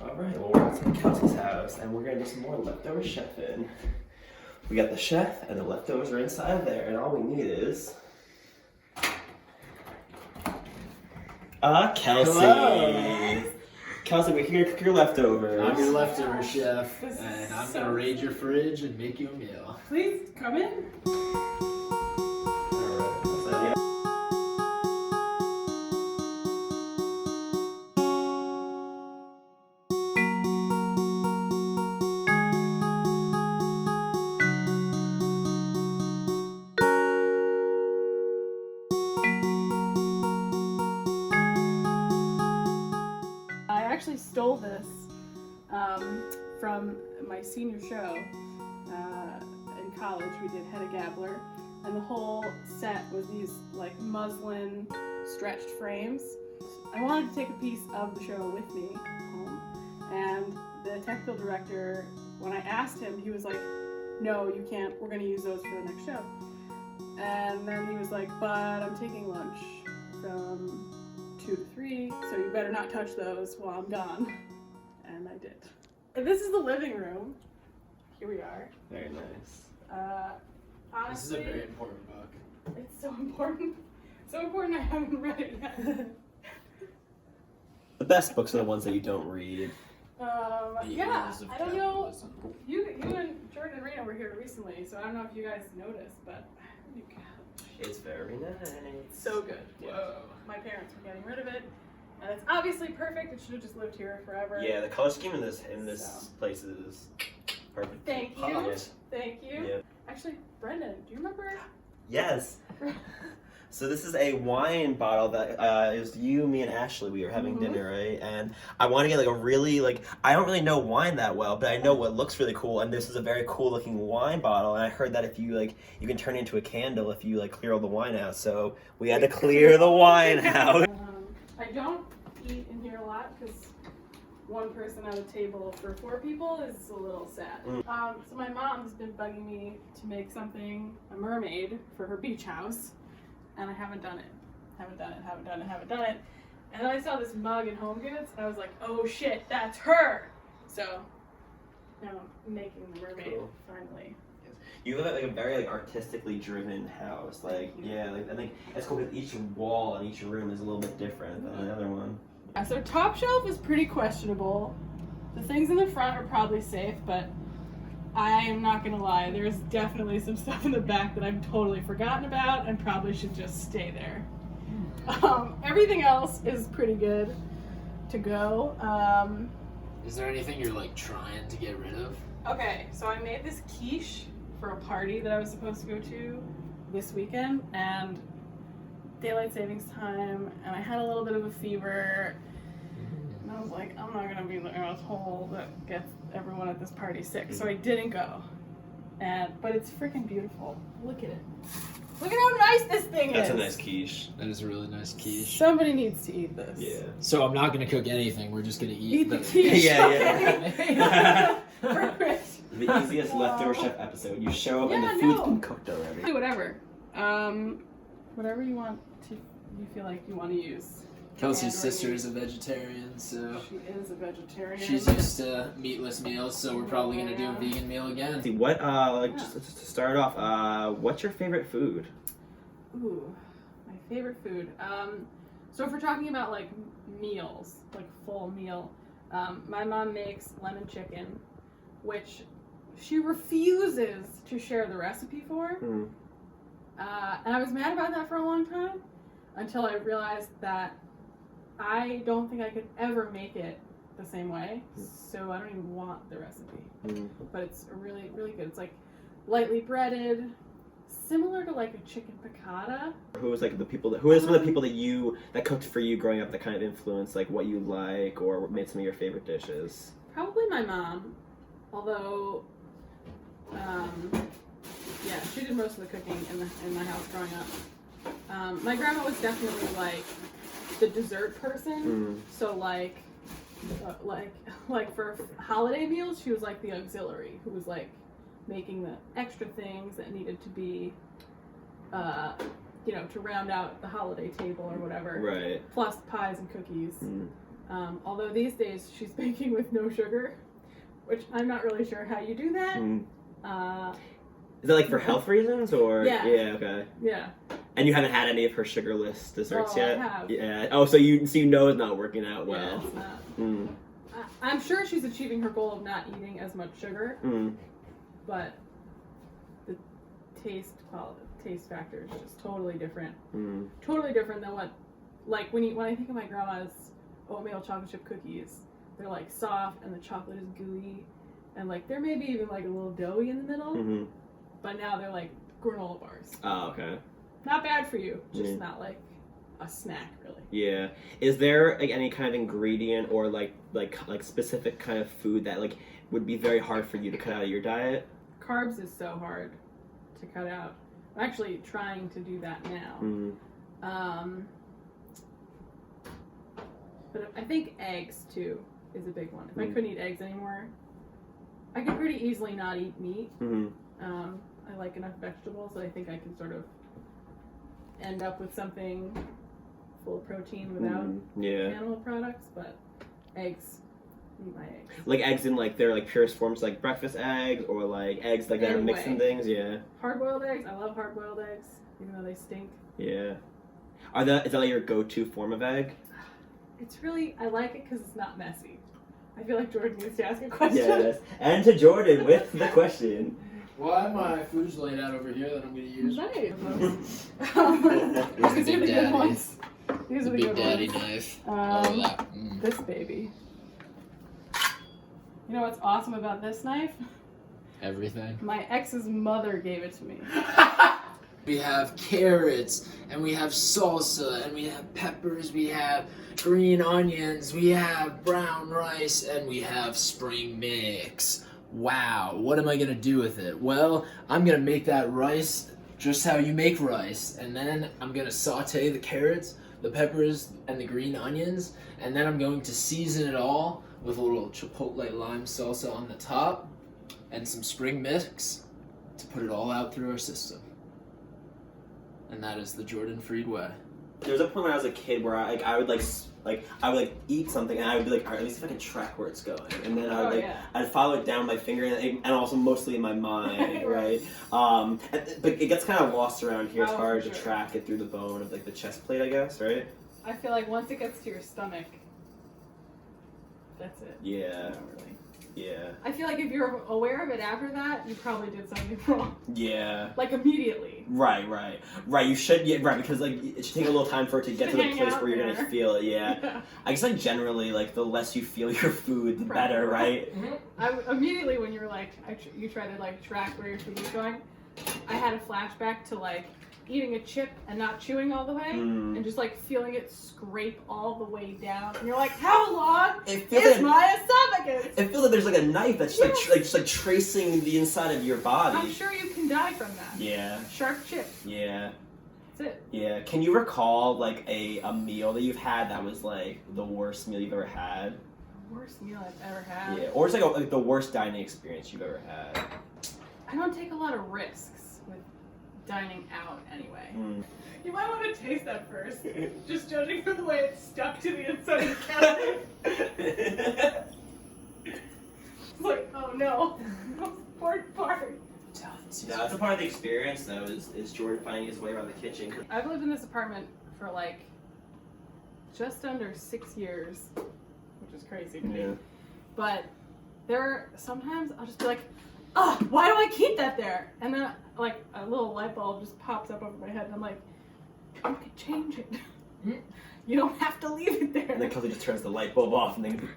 Alright, well we're outside Kelsey's house and we're gonna do some more leftover chefing. We got the chef and the leftovers are inside there and all we need is... Kelsey! Hello. Kelsey, we're here to cook your leftovers. I'm your leftover chef, and I'm gonna raid your fridge and make you a meal. Please come in. I actually stole this from my senior show in college. We did Hedda Gabler, and the whole set was these like muslin stretched frames. I wanted to take a piece of the show with me home, and the technical director, when I asked him, he was like, "No, you can't. We're going to use those for the next show." And then he was like, "But I'm taking lunch from 2 to 3, so you better not touch those while I'm gone." And I did. And this is the living room. Here we are. Very nice. This is Honestly, a very important book. it's so important. So important I haven't read it yet. The best books are the ones that you don't read. Yeah, I don't know. You and Jordan and Reena were here recently, so I don't know if you guys noticed, but holy cow, It's very nice. it's so good. Whoa. My parents were getting rid of it, and it's obviously perfect. It should have just lived here forever. Yeah, the color scheme in this So. place is perfect. Thank you. Yes. Thank you. Yeah. Actually, Brendan, do you remember? Yes. So this is a wine bottle that it was you, me, and Ashley. We were having dinner, right? And I want to get like a really I don't really know wine that well, but I know what looks really cool. And this is a very cool looking wine bottle. And I heard that if you you can turn it into a candle if you clear all the wine out. So we had to clear the wine out. I don't eat in here a lot because one person at a table for 4 people is a little sad. So my mom's been bugging me to make something, a mermaid, for her beach house, and I haven't done it. Haven't done it. And then I saw this mug in Home Goods, and I was like, oh shit, that's her! So now I'm making the mermaid, Cool. finally. You have a very artistically driven house. I think it's cool because each wall in each room is a little bit different than the other one. So top shelf is pretty questionable. The things in the front are probably safe, but I am not gonna lie, there's definitely some stuff in the back that I've totally forgotten about and probably should just stay there. Everything else is pretty good to go. Is there anything you're trying to get rid of? Okay, so I made this quiche for a party that I was supposed to go to this weekend, and daylight savings time, and I had a little bit of a fever, and I was like, I'm not gonna be the asshole that gets everyone at this party sick, so I didn't go. But it's freaking beautiful. Look at it. Look at how nice this thing That's is. a nice quiche. That is a really nice quiche. Somebody needs to eat this. Yeah. So I'm not gonna cook anything. We're just gonna Eat the quiche. Yeah. Perfect. The easiest leftover chef episode. You show up and Yeah, the food's no. been cooked already. Do whatever. Whatever you want to, you feel like you want to use. Kelsey's sister is a vegetarian, so She is a vegetarian. she's used to meatless meals. So we're probably gonna do a vegan meal again. What just to start off, what's your favorite food? Ooh, my favorite food. So if we're talking about meals, full meal, my mom makes lemon chicken, which she refuses to share the recipe for. And I was mad about that for a long time until I realized that I don't think I could ever make it the same way, so I don't even want the recipe. But it's really, really good. It's lightly breaded, similar to a chicken piccata. Who was who are some of the people that cooked for you growing up that kind of influenced what you like or made some of your favorite dishes? Probably my mom, although yeah, she did most of the cooking in my house growing up. My grandma was definitely the dessert person. So for holiday meals, she was the auxiliary who was making the extra things that needed to be, to round out the holiday table or whatever. Right. Plus pies and cookies. Although these days she's baking with no sugar, which I'm not really sure how you do that. Is that like for health reasons or? Yeah. Yeah. Okay. Yeah. And you haven't had any of her sugarless desserts Oh, yet? I have. Yeah. Oh, so you know it's not working out well. Yeah, it's not. Mm. I'm sure she's achieving her goal of not eating as much sugar, but the taste factor is just totally different. Totally different than what, like when I think of my grandma's oatmeal chocolate chip cookies, they're like soft and the chocolate is gooey, and like there may be even like a little doughy in the middle, but now they're like granola bars. Oh, okay. Not bad for you, just not like a snack really. Yeah. Is there like any kind of ingredient or like specific kind of food that like would be very hard for you to cut out of your diet? Carbs is so hard to cut out. I'm actually trying to do that now. But I think eggs too is a big one. If I couldn't eat eggs anymore, I could pretty easily not eat meat. I like enough vegetables that I think I can sort of end up with something full of protein without animal products, but eggs. Eat my eggs. Like eggs in like their like purest forms, like breakfast eggs, or like eggs like that are mixed in things. Yeah. Hard-boiled eggs. I love hard-boiled eggs, even though they stink. Yeah. Is that like your go-to form of egg? It's really, I like it because it's not messy. I feel like Jordan needs to ask a question. Yes. And to Jordan with the question. Well, I have my food's laid out over here that I'm going to use. Nice. Here's These are the good ones. These are the Big good Daddy ones. knife. All of that. This baby. You know what's awesome about this knife? Everything. My ex's mother gave it to me. We have carrots, and we have salsa, and we have peppers, we have green onions, we have brown rice, and we have spring mix. Wow, what am I gonna do with it? Well, I'm gonna make that rice just how you make rice, and then I'm gonna saute the carrots, the peppers, and the green onions, and then I'm going to season it all with a little chipotle lime salsa on the top, and some spring mix to put it all out through our system. And that is the Jordan Freed way. There was a point when I was a kid where I would eat something and I would be like, all right, let me see if I can track where it's going, and then I'd follow it down my finger and also mostly in my mind, right? But it gets kind of lost around here. It's hard to track it through the bone of like the chest plate, I guess, right? I feel like once it gets to your stomach, that's it. Yeah. Not really. Yeah. I feel like if you're aware of it after that, you probably did something wrong. Yeah. Like immediately. Right. You should, because like it should take a little time for it to get to the place where you're gonna feel it. Yeah. I guess like generally, like the less you feel your food, the better, right? Immediately when you were like, you try to like track where your food is going, I had a flashback to like eating a chip and not chewing all the way, and just like feeling it scrape all the way down, and you're like, how long is my esophagus? It feels like there's like a knife that's just like tracing the inside of your body. I'm sure you can die from that. Yeah. Sharp chip. Yeah. That's it. Yeah. Can you recall like a meal that you've had that was like the worst meal you've ever had? The worst meal I've ever had. Yeah. Or it's like the worst dining experience you've ever had. I don't take a lot of risks with dining out anyway. You might want to taste that first, just judging from the way it's stuck to the inside of the cabinet. It's like, oh no, important part. No, that's a part of the experience though, is Jordan finding his way around the kitchen. I've lived in this apartment for like just under 6 years, which is crazy to me. But sometimes I'll just be like, oh, why do I keep that there? And then like a little light bulb just pops up over my head and I'm like, you could change it. You don't have to leave it there. And then Kelsey just turns the light bulb off and then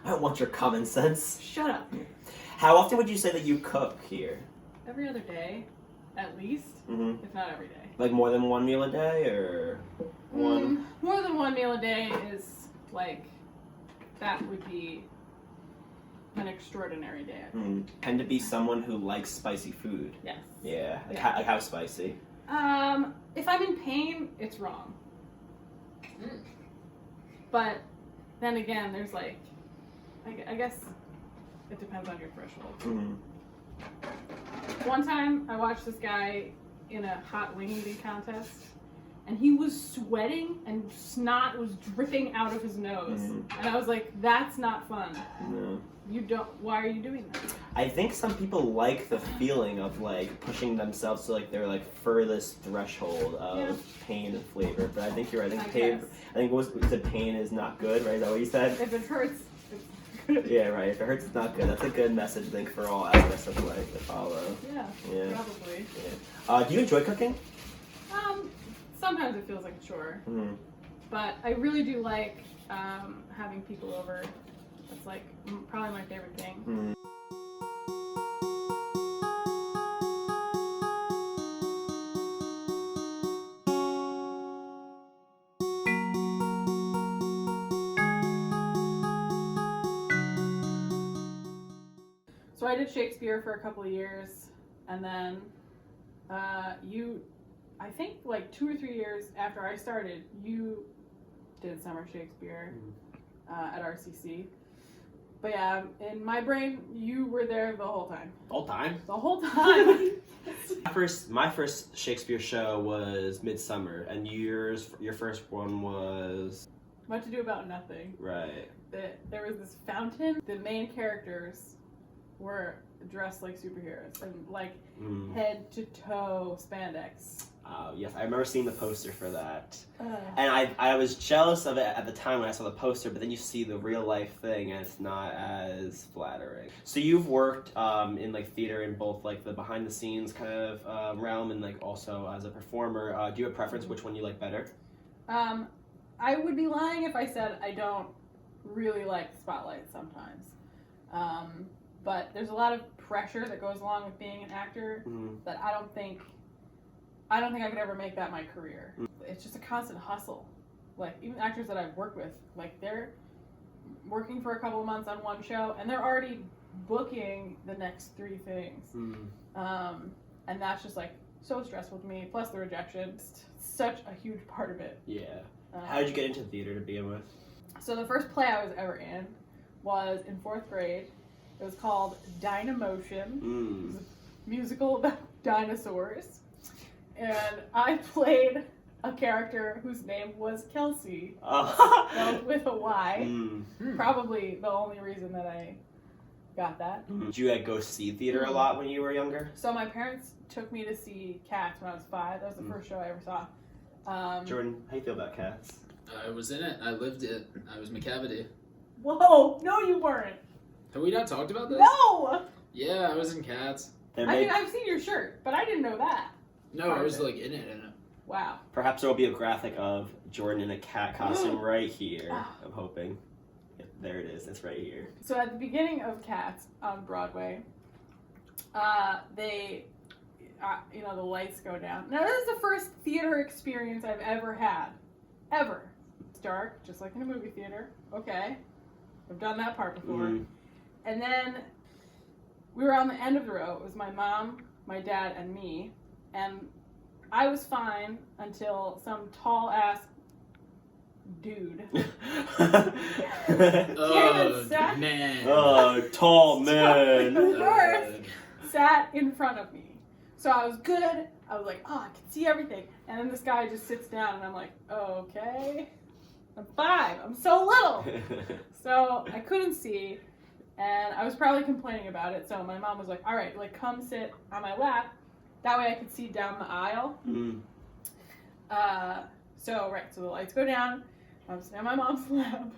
I don't want your common sense. Shut up. How often would you say that you cook here? Every other day, at least, if not every day. Like more than one meal a day, or one? More than one meal a day is like, that would be an extraordinary day. Tend to be someone who likes spicy food. Yes. Yeah. Like how spicy? If I'm in pain, it's wrong. But then again, there's like, I guess it depends on your threshold. One time, I watched this guy in a hot wing eating contest, and he was sweating and snot was dripping out of his nose. And I was like, that's not fun. No. Why are you doing that? I think some people like the feeling of like pushing themselves to like their like furthest threshold of pain and flavor. But I think you're right. I think what you said, pain is not good, right? Is that what you said? If it hurts, it's good. Yeah, right. If it hurts, it's not good. That's a good message, I think, for all aspects of life to follow. Yeah. Probably. Yeah. Do you enjoy cooking? Sometimes it feels like a chore. But I really do like having people over. It's like probably my favorite thing. So I did Shakespeare for a couple of years, and then I think like 2 or 3 years after I started, you did summer Shakespeare at RCC. But yeah, in my brain, you were there the whole time. All time? The whole time. My first Shakespeare show was Midsummer, and your first one was What to Do About Nothing. Right. There was this fountain. The main characters were dressed like superheroes and like head to toe spandex. Yes, I remember seeing the poster for that. And I was jealous of it at the time when I saw the poster, but then you see the real life thing and it's not as flattering. So you've worked in like theater in both like the behind the scenes kind of realm and like also as a performer. Do you have a preference which one you like better? I would be lying if I said I don't really like the spotlight sometimes. But there's a lot of pressure that goes along with being an actor that I don't think I could ever make that my career. It's just a constant hustle. Like, even actors that I've worked with, like, they're working for a couple of months on one show, and they're already booking the next 3 things. And that's just, like, so stressful to me, plus the rejection. It's such a huge part of it. Yeah. How did you get into theater to begin with? So the first play I was ever in was in 4th grade. It was called Dynamotion. It was a musical about dinosaurs. And I played a character whose name was Kelsey, spelled with a Y. Probably the only reason that I got that. Did you go see theater a lot when you were younger? So my parents took me to see Cats when I was 5. That was the first show I ever saw. Jordan, how you feel about Cats? I was in it. I lived it. I was McCavity. Whoa! No, you weren't. Have we not talked about this? No! Yeah, I was in Cats. I mean, I've seen your shirt, but I didn't know that. No, I was like in it. Wow. Perhaps there will be a graphic of Jordan in a cat costume right here. I'm hoping. Yep, there it is. It's right here. So at the beginning of Cats on Broadway, they, the lights go down. Now this is the first theater experience I've ever had. Ever. It's dark, just like in a movie theater. Okay. I've done that part before. And then we were on the end of the row. It was my mom, my dad, and me. And I was fine until some tall-ass dude man. Oh, tall man. Sat in front of me. So I was good. I was like, I can see everything. And then this guy just sits down and I'm like, okay. I'm 5. I'm so little. So I couldn't see. And I was probably complaining about it. So my mom was like, all right, like come sit on my lap. That way I could see down the aisle. So the lights go down. I'm sitting on my mom's lap.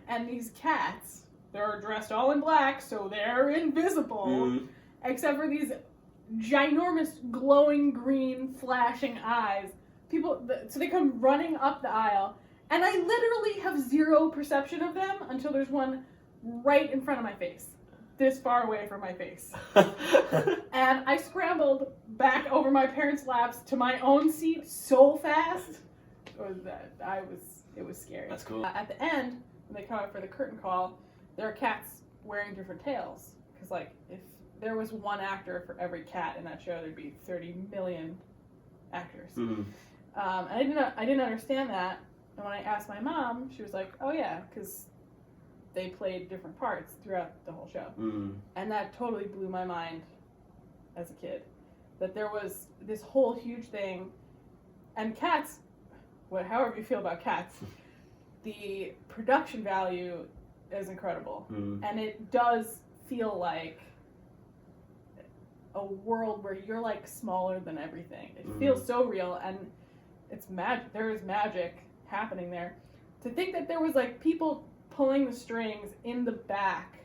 And these cats, they're dressed all in black, so they're invisible. Except for these ginormous glowing green flashing eyes. So they come running up the aisle. And I literally have 0 perception of them until there's one right in front of my face. This far away from my face. And I scrambled back over my parents' laps to my own seat so fast. It was scary. That's cool. At the end, when they come out for the curtain call, there are cats wearing different tails. Because, like, if there was one actor for every cat in that show, there'd be 30 million actors. And I didn't understand that. And when I asked my mom, she was like, oh yeah, because they played different parts throughout the whole show. And that totally blew my mind as a kid. That there was this whole huge thing. And cats however you feel about cats, the production value is incredible. And it does feel like a world where you're like smaller than everything. It feels so real, and it's magic. There is magic happening there. To think that there was like people pulling the strings in the back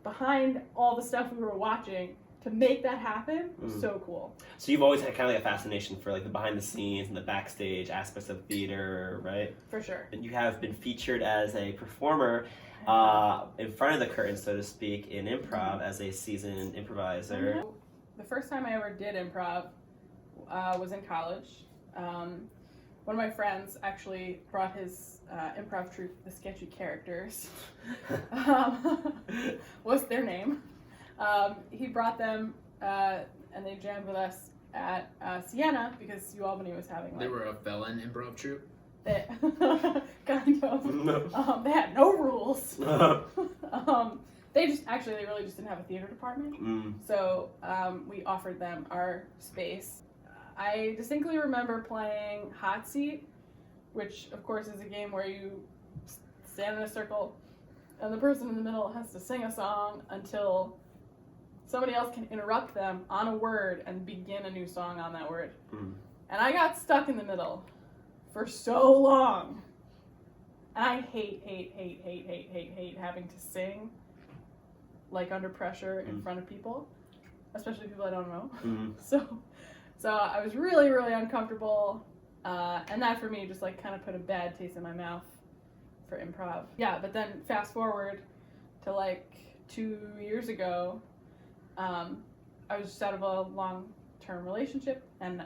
behind all the stuff we were watching to make that happen was so cool. So you've always had kind of like a fascination for like the behind the scenes and the backstage aspects of theater, right? For sure. And you have been featured as a performer in front of the curtain, so to speak, in improv as a seasoned improviser. The first time I ever did improv was in college. One of my friends actually brought his improv troupe, the Sketchy Characters, was their name. He brought them and they jammed with us at Siena because UAlbany was having like... They were a felon improv troupe? They, kind of. They had no rules. They really just didn't have a theater department. So we offered them our space. I distinctly remember playing Hot Seat, which of course is a game where you stand in a circle and the person in the middle has to sing a song until somebody else can interrupt them on a word and begin a new song on that word. And I got stuck in the middle for so long. And I hate having to sing like under pressure in front of people, especially people I don't know. So I was really, really uncomfortable. And that for me just like kind of put a bad taste in my mouth for improv. Yeah, but then fast forward to like 2 years ago, I was just out of a long-term relationship and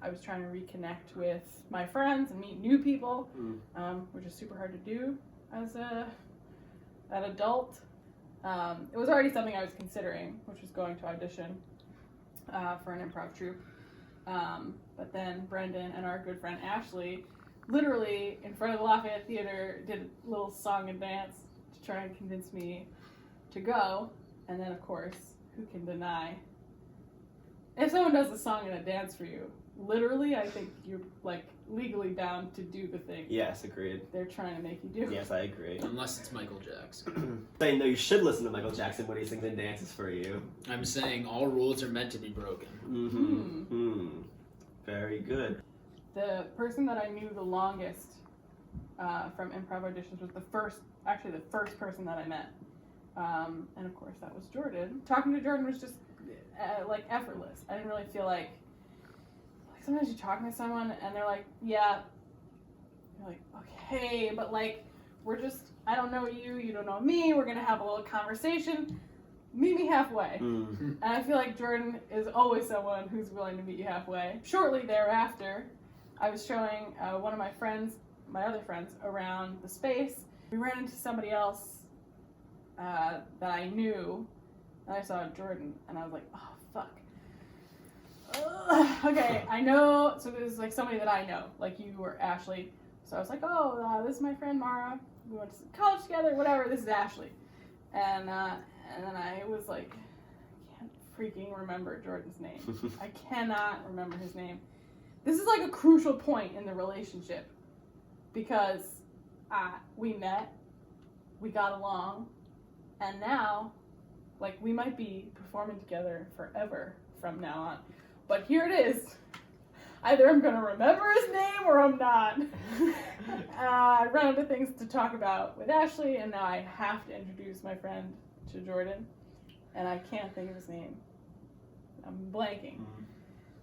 I was trying to reconnect with my friends and meet new people, which is super hard to do as an adult. It was already something I was considering, which was going to audition for an improv troupe. But then Brendan and our good friend Ashley, literally in front of the Lafayette Theater, did a little song and dance to try and convince me to go. And then, of course, who can deny? If someone does a song and a dance for you, literally, I think you're like legally bound to do the thing. Yes, agreed. They're trying to make you do. Yes, I agree. Unless it's Michael Jackson. Saying no, you should listen to Michael Jackson when he sings and dances for you. I'm saying all rules are meant to be broken. Very good. The person that I knew the longest from improv auditions was the first person that I met. And of course that was Jordan. Talking to Jordan was just like effortless. I didn't really feel like sometimes you're talking to someone and they're like, yeah, you're like, okay, but like I don't know you, you don't know me, we're gonna have a little conversation, meet me halfway. And I feel like Jordan is always someone who's willing to meet you halfway. Shortly thereafter, I was showing one of my other friends around the space. We ran into somebody else that I knew, and I saw Jordan, and I was like, oh, fuck. Okay, I know, so this is like somebody that I know, like you or Ashley. So I was like, oh, this is my friend Mara. We went to college together, whatever, this is Ashley. And then I was like, I can't freaking remember Jordan's name. I cannot remember his name. This is like a crucial point in the relationship because we met, we got along, and now, like, we might be performing together forever from now on. But here it is. Either I'm going to remember his name or I'm not. I ran into things to talk about with Ashley, and now I have to introduce my friend to Jordan, and I can't think of his name. I'm blanking.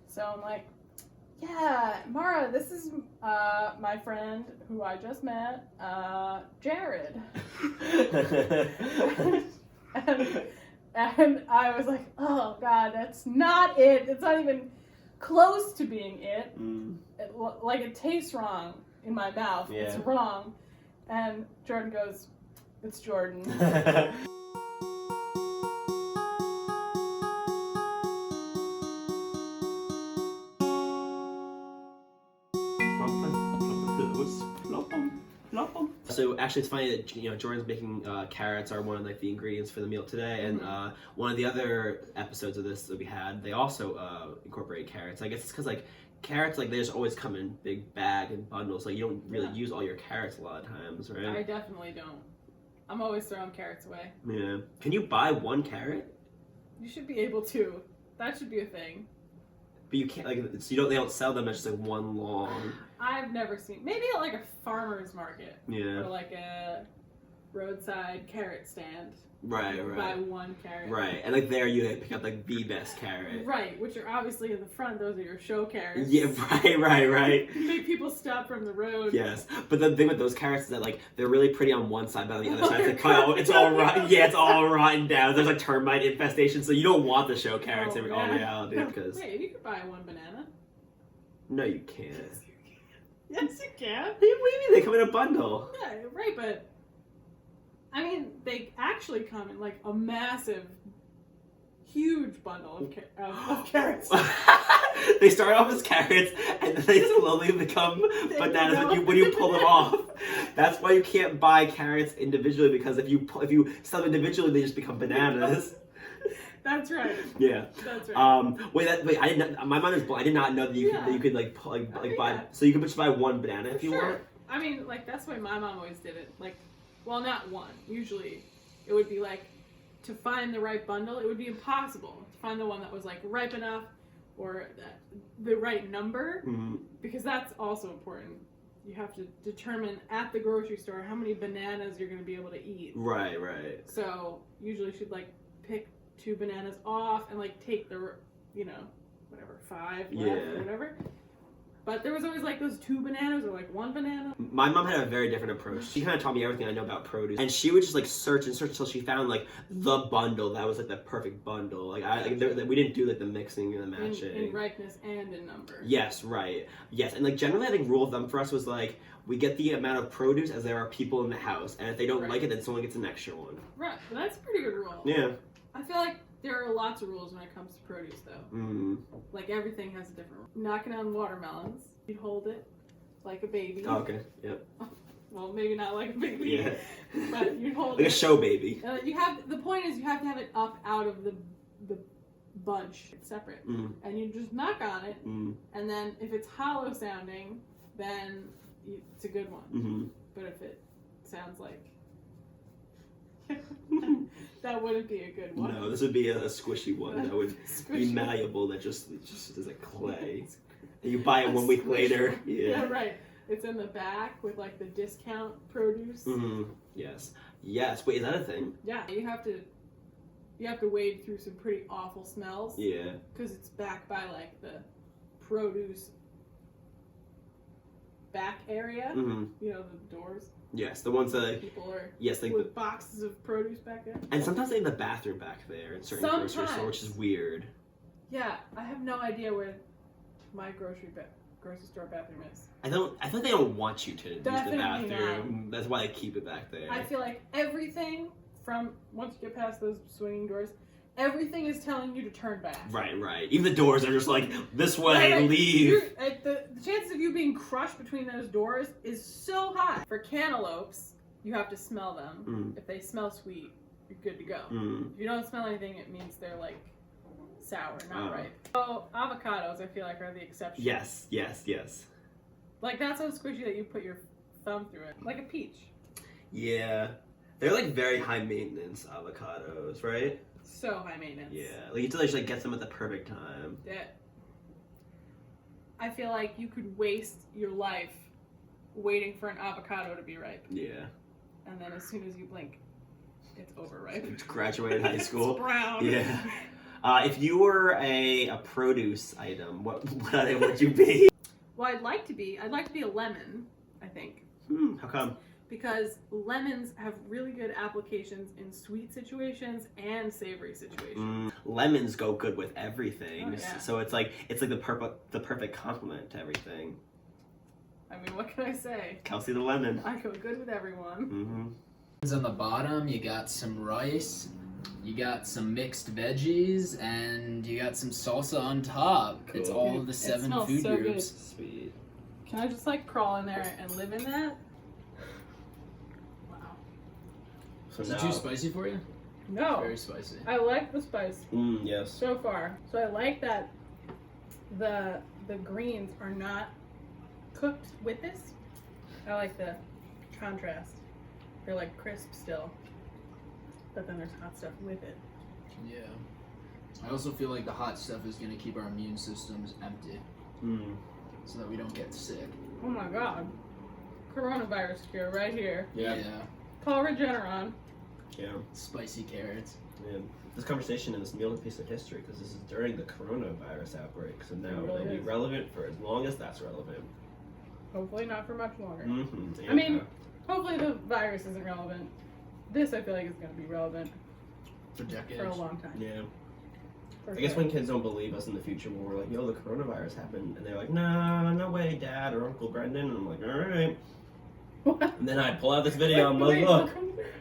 So I'm like, yeah, Mara, this is my friend who I just met, Jared. and I was like, oh God, that's not it. It's not even close to being it. Like it tastes wrong in my mouth. Yeah. It's wrong. And Jordan goes, it's Jordan. So actually, it's funny that Jordan's making carrots are one of like the ingredients for the meal today, and one of the other episodes of this that we had, they also incorporate carrots. I guess it's because like carrots, like, they just always come in big bag and bundles. Like, you don't really use all your carrots a lot of times, right? I definitely don't. I'm always throwing carrots away. Yeah. Can you buy one carrot? You should be able to. That should be a thing. But you can't, like, so they don't sell them as just, like, one long. I've never seen, maybe at like a farmer's market. Yeah. Or like a roadside carrot stand. Right. Buy one carrot. Right, and like there you pick up like the best carrot. Right, which are obviously in the front. Those are your show carrots. Yeah, right. You make people stop from the road. Yes, but the thing with those carrots is that like they're really pretty on one side, but on the other side it's all rotten. Yeah, it's all rotten down. There's like termite infestation, so you don't want the show carrots in all reality because. Wait, you could buy one banana. No, you can't. Yes, you can. What do you mean? They come in a bundle. Yeah, right, but. I mean, they actually come in like a massive, huge bundle of carrots. They start off as carrots and then they slowly become bananas when you pull them off. That's why you can't buy carrots individually, because if you sell them individually, they just become bananas. That's right. Yeah. That's right. Wait, I didn't. My mind was blown. I did not know that you could like buy. Yeah. So you could just buy one banana if you want. I mean, like that's the way my mom always did it. Like. Well, not one. Usually, it would be like, to find the right bundle, it would be impossible to find the one that was like ripe enough or the right number, because that's also important. You have to determine at the grocery store how many bananas you're going to be able to eat. Right. So usually she'd like pick 2 bananas off and like take the, whatever, 5 left or whatever. But there was always like those 2 bananas or like 1 banana. My mom had a very different approach. She kind of taught me everything I know about produce, and she would just like search until she found like the bundle that was like the perfect bundle. Like we didn't do like the mixing and the matching. In ripeness and in number. Yes, right. Yes, and like generally I think rule of thumb for us was like we get the amount of produce as there are people in the house, and if they don't like it, then someone gets an extra one. Right, well, that's a pretty good rule. Yeah. I feel like there are lots of rules when it comes to produce, though. Like everything has a different rule. Knocking on watermelons, you'd hold it like a baby. Oh, okay. Yep. Well, maybe not like a baby. Yeah. But you'd hold like it. a show baby. The point is you have to have it up out of the bunch. It's separate. And you just knock on it, and then if it's hollow sounding, then it's a good one. But if it sounds like that wouldn't be a good one. No, this would be a squishy one that would be malleable, that just is like clay. And you buy it 1 week later. Yeah, right. It's in the back with like the discount produce. Yes. Wait, is that a thing? Yeah, you have to wade through some pretty awful smells. Yeah. Because it's back by like the produce back area. You know, the doors. Yes, the ones that people are with boxes of produce back there. And sometimes they have the bathroom back there in certain grocery stores, which is weird. Yeah, I have no idea where my grocery store bathroom is. I feel like they don't want you to use the Definitely bathroom. That's why they keep it back there. I feel like everything from once you get past those swinging doors, everything is telling you to turn back. Right. Even the doors are just like, this way, leave. The chances of you being crushed between those doors is so high. For cantaloupes, you have to smell them. If they smell sweet, you're good to go. If you don't smell anything, it means they're like sour, not ripe. So avocados, I feel like, are the exception. Yes. Like that's so squishy that you put your thumb through it, like a peach. Yeah, they're like very high maintenance avocados, right? So high maintenance. Yeah, like you have to just like get them at the perfect time. Yeah. I feel like you could waste your life waiting for an avocado to be ripe. Yeah. And then as soon as you blink, it's overripe. It's graduated high school. It's brown. Yeah. If you were a produce item, what would you be? Well, I'd like to be a lemon, I think. How come? Because lemons have really good applications in sweet situations and savory situations. Lemons go good with everything. Oh, yeah. So it's like the perfect complement to everything. I mean, what can I say? Kelsea the lemon. I go good with everyone. On the bottom, you got some rice, you got some mixed veggies, and you got some salsa on top. Cool. It's all of the 7 food so groups. Good. Sweet. Can I just like crawl in there and live in that? Wow. So Is it too spicy for you? No. It's very spicy. I like the spice Yes. so far. So I like that the the greens are not cooked with this. I like the contrast. They're like crisp still, but then there's hot stuff with it. Yeah. I also feel like the hot stuff is gonna keep our immune systems empty, so that we don't get sick. Oh my god. Coronavirus cure right here. Yeah. Call Regeneron. Yeah. Spicy carrots. Yeah. This conversation and this meal is a piece of history because this is during the coronavirus outbreak, so now It really it'll be is. relevant for as long as that's relevant. Hopefully not for much longer. Mm-hmm. I mean, hopefully the virus isn't relevant. This I feel like is going to be relevant For decades. for a long time. yeah. For I guess sure. when kids don't believe us in the future, when we're like, yo, the coronavirus happened, and they're like, nah, no way, Dad or Uncle Brendan, and I'm like, all right. What? And then I pull out this video, I'm like, Wait, look.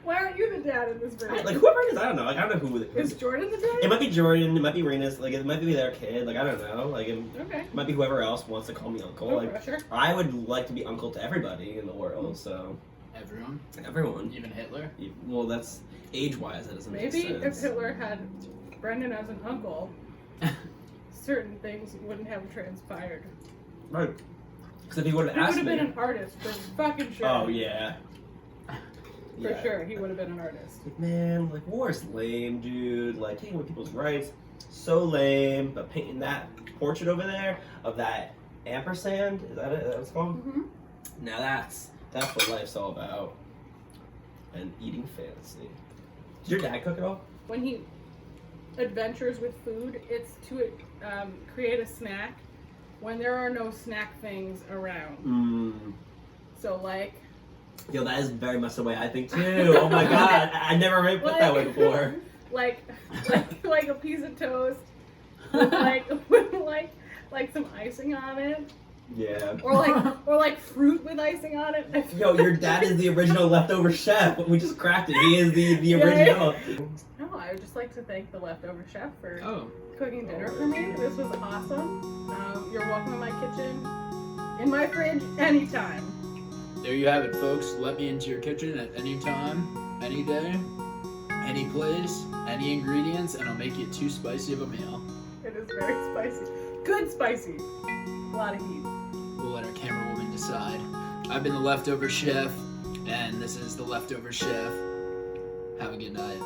why aren't you the dad in this version? Like, whoever it is, I don't know. Like, I don't know who Is Jordan the dad? It might be Jordan, it might be Reena's, like, it might be their kid, like, I don't know. Like, it Okay. might be whoever else wants to call me uncle. No Like, pressure. I would like to be uncle to everybody in the world, so. Everyone? Everyone. Even Hitler? Well, that's age-wise, that doesn't Maybe make if sense. Hitler had Brendan as an uncle, certain things wouldn't have transpired. Right. Because if he would have He would asked have me. been an artist for fucking sure. Oh, yeah. For sure, he would have been an artist. Like, man, like, war's lame, dude. Like, taking away people's rights, so lame. But painting that portrait over there of that ampersand, is that it? That's what it's called? Mm-hmm. Now that's what life's all about. And eating fantasy. Did your dad cook at all? When he adventures with food, it's to create a snack when there are no snack things around. So like, Yo, that is very much the way I think too. Oh my god, I never really put that way before. like a piece of toast with like some icing on it, Yeah. or like fruit with icing on it. Yo, your dad is the original leftover chef. We just cracked it. He is the Yeah. original. No, I would just like to thank the leftover chef for Oh. cooking dinner for me. This was awesome. You're welcome in my kitchen, in my fridge, anytime. There you have it, folks. Let me into your kitchen at any time, any day, any place, any ingredients, and I'll make you too spicy of a meal. It is very spicy. Good spicy. A lot of heat. We'll let our camera woman decide. I've been the leftover chef, and this is the leftover chef. Have a good night.